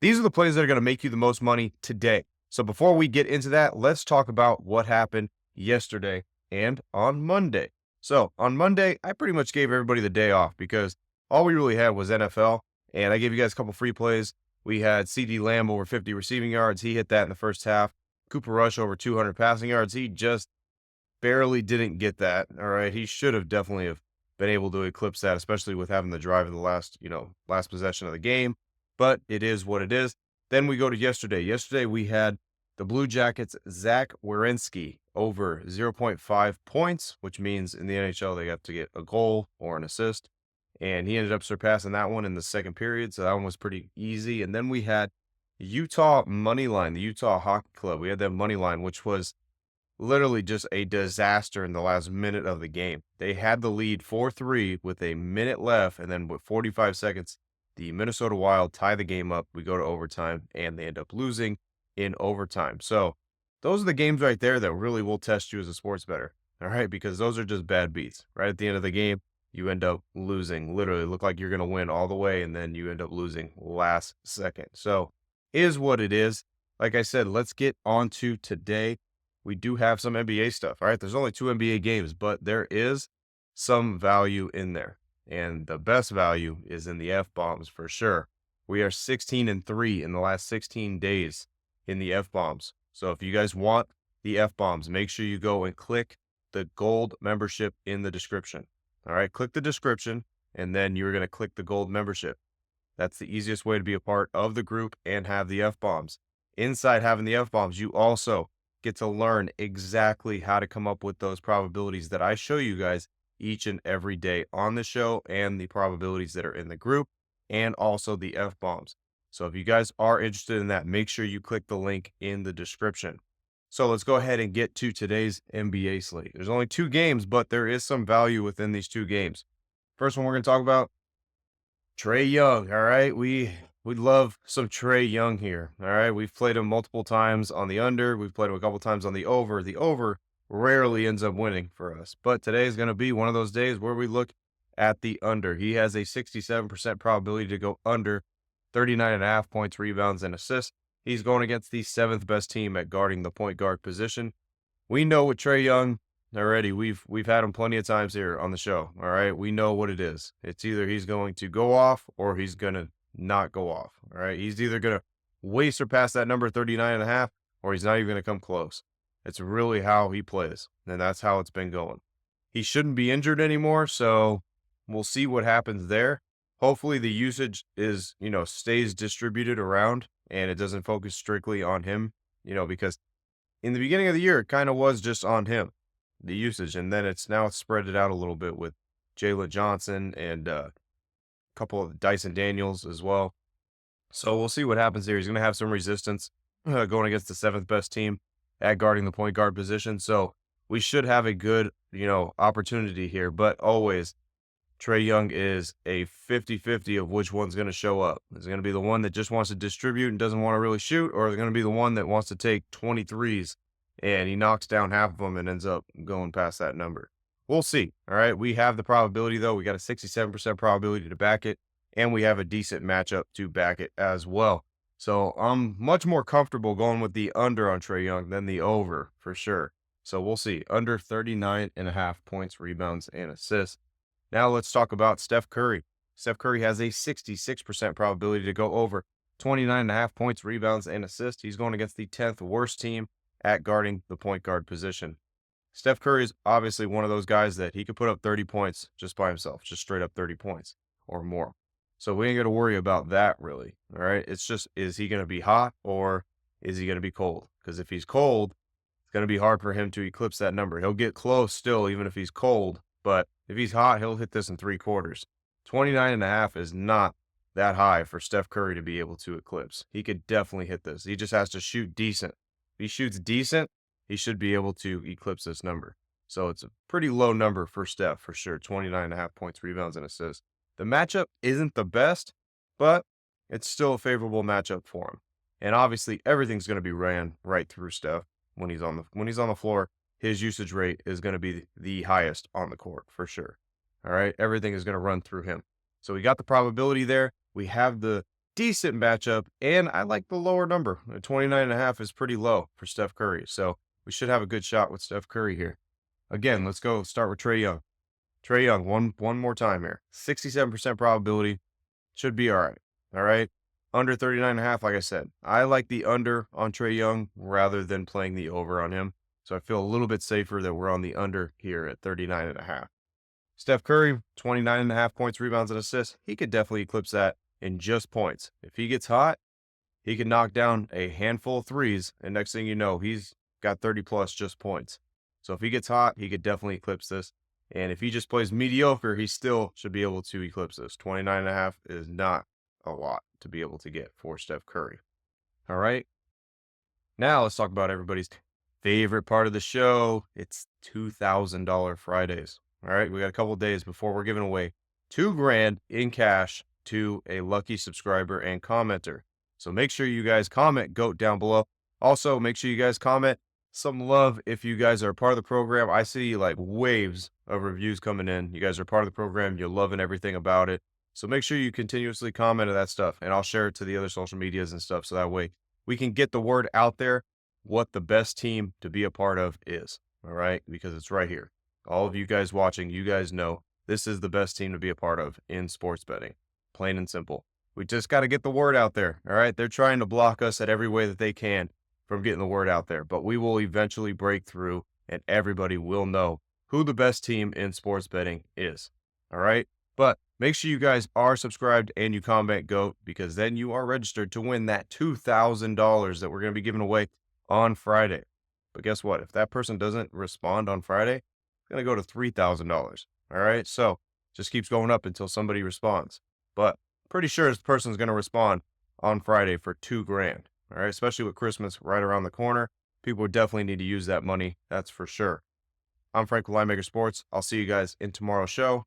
These are the plays that are going to make you the most money today. So before we get into that, let's talk about what happened yesterday and on Monday. So on Monday, I pretty much gave everybody the day off because all we really had was NFL, and I gave you guys a couple free plays. We had CD Lamb over 50 receiving yards. He hit that in the first half. Cooper Rush over 200 passing yards. He just barely didn't get that. All right. He should have definitely have been able to eclipse that, especially with having the drive in the last possession of the game. But it is what it is. Then we go to yesterday. Yesterday we had the Blue Jackets, Zach Werenski over zero point 0.5 points, which means in the NHL they have to get a goal or an assist. And he ended up surpassing that one in the second period. So that one was pretty easy. And then we had Utah money line, the Utah Hockey Club. We had that money line, which was literally just a disaster in the last minute of the game. They had the lead 4-3 with a minute left, and then with 45 seconds, the Minnesota Wild tie the game up. We go to overtime, and they end up losing in overtime. So those are the games right there that really will test you as a sports bettor. All right, because those are just bad beats. Right at the end of the game, you end up losing. Literally, look like you're going to win all the way, and then you end up losing last second. So is what it is. Like I said, let's get on to today. We do have some NBA stuff. All right. There's only two NBA games, but there is some value in there. And the best value is in the F bombs for sure. We are 16-3 in the last 16 days in the F bombs. So if you guys want the F bombs, make sure you go and click the gold membership in the description. All right. Click the description and then you're going to click the gold membership. That's the easiest way to be a part of the group and have the F bombs. Inside having the F bombs, you also get to learn exactly how to come up with those probabilities that I show you guys each and every day on the show, and the probabilities that are in the group, and also the F bombs. So if you guys are interested in that, make sure you click the link in the description. So let's go ahead and get to today's NBA slate. There's only two games, but there is some value within these two games. First one we're going to talk about, Trae Young. All right. We love some Trae Young here. All right. We've played him multiple times on the under. We've played him a couple times on the over. The over rarely ends up winning for us. But today is going to be one of those days where we look at the under. He has a 67% probability to go under 39.5 points, rebounds, and assists. He's going against the seventh best team at guarding the point guard position. We know with Trae Young already, we've had him plenty of times here on the show. All right. We know what it is. It's either he's going to go off or he's going to not go off. All right. He's either going to way surpass that number 39.5 or he's not even going to come close. It's really how he plays. And that's how it's been going. He shouldn't be injured anymore. So we'll see what happens there. Hopefully the usage is, stays distributed around and it doesn't focus strictly on him, because in the beginning of the year, it kind of was just on him, the usage. And then it's spread it out a little bit with Jalen Johnson and a couple of Dyson Daniels as well. So we'll see what happens here. He's going to have some resistance going against the seventh best team at guarding the point guard position. So we should have a good, opportunity here. But always, Trae Young is a 50-50 of which one's going to show up. Is it going to be the one that just wants to distribute and doesn't want to really shoot, or is it going to be the one that wants to take 23s and he knocks down half of them and ends up going past that number? We'll see. All right. We have the probability, though. We got a 67% probability to back it, and we have a decent matchup to back it as well. So I'm much more comfortable going with the under on Trae Young than the over for sure. So we'll see. Under 39.5 points, rebounds, and assists. Now let's talk about Steph Curry. Steph Curry has a 66% probability to go over 29.5 points, rebounds, and assists. He's going against the 10th worst team at guarding the point guard position. Steph Curry is obviously one of those guys that he could put up 30 points just by himself, just straight up 30 points or more. So we ain't going to worry about that really. All right. It's just, is he going to be hot or is he going to be cold? Because if he's cold, it's going to be hard for him to eclipse that number. He'll get close still, even if he's cold. But if he's hot, he'll hit this in 3/4. 29.5 is not that high for Steph Curry to be able to eclipse. He could definitely hit this. He just has to shoot decent. If he shoots decent, he should be able to eclipse this number. So it's a pretty low number for Steph for sure. 29.5 points, rebounds, and assists. The matchup isn't the best, but it's still a favorable matchup for him. And obviously, everything's going to be ran right through Steph when he's on the floor. His usage rate is going to be the highest on the court for sure. All right. Everything is going to run through him. So we got the probability there. We have the decent matchup, and I like the lower number. 29.5 is pretty low for Steph Curry, so we should have a good shot with Steph Curry here. Again, let's go start with Trae Young. Trae Young, one more time here. 67% probability. Should be all right. All right. Under 39.5, like I said. I like the under on Trae Young rather than playing the over on him. So I feel a little bit safer that we're on the under here at 39.5. Steph Curry, 29.5 points, rebounds, and assists. He could definitely eclipse that in just points. If he gets hot, he can knock down a handful of threes, and next thing you know, he's got 30 plus just points. So if he gets hot, he could definitely eclipse this. And if he just plays mediocre, he still should be able to eclipse this. 29.5 is not a lot to be able to get for Steph Curry. All right. Now let's talk about everybody's favorite part of the show. It's $2,000 Fridays. All right. We got a couple of days before we're giving away $2,000 in cash to a lucky subscriber and commenter. So make sure you guys comment GOAT down below. Also, make sure you guys comment some love if you guys are a part of the program. I see like waves of reviews coming in. You guys are part of the program. You're loving everything about it. So make sure you continuously comment on that stuff, and I'll share it to the other social medias and stuff. So that way we can get the word out there what the best team to be a part of is. All right. Because it's right here. All of you guys watching, you guys know this is the best team to be a part of in sports betting. Plain and simple. We just got to get the word out there. All right. They're trying to block us at every way that they can from getting the word out there, but we will eventually break through and everybody will know who the best team in sports betting is. All right. But make sure you guys are subscribed and you comment GOAT, because then you are registered to win that $2,000 that we're going to be giving away on Friday. But guess what? If that person doesn't respond on Friday, it's going to go to $3,000. All right. So just keeps going up until somebody responds. But pretty sure this person's going to respond on Friday for $2,000. All right. Especially with Christmas right around the corner. People would definitely need to use that money. That's for sure. I'm Frank with Linemaker Sports. I'll see you guys in tomorrow's show.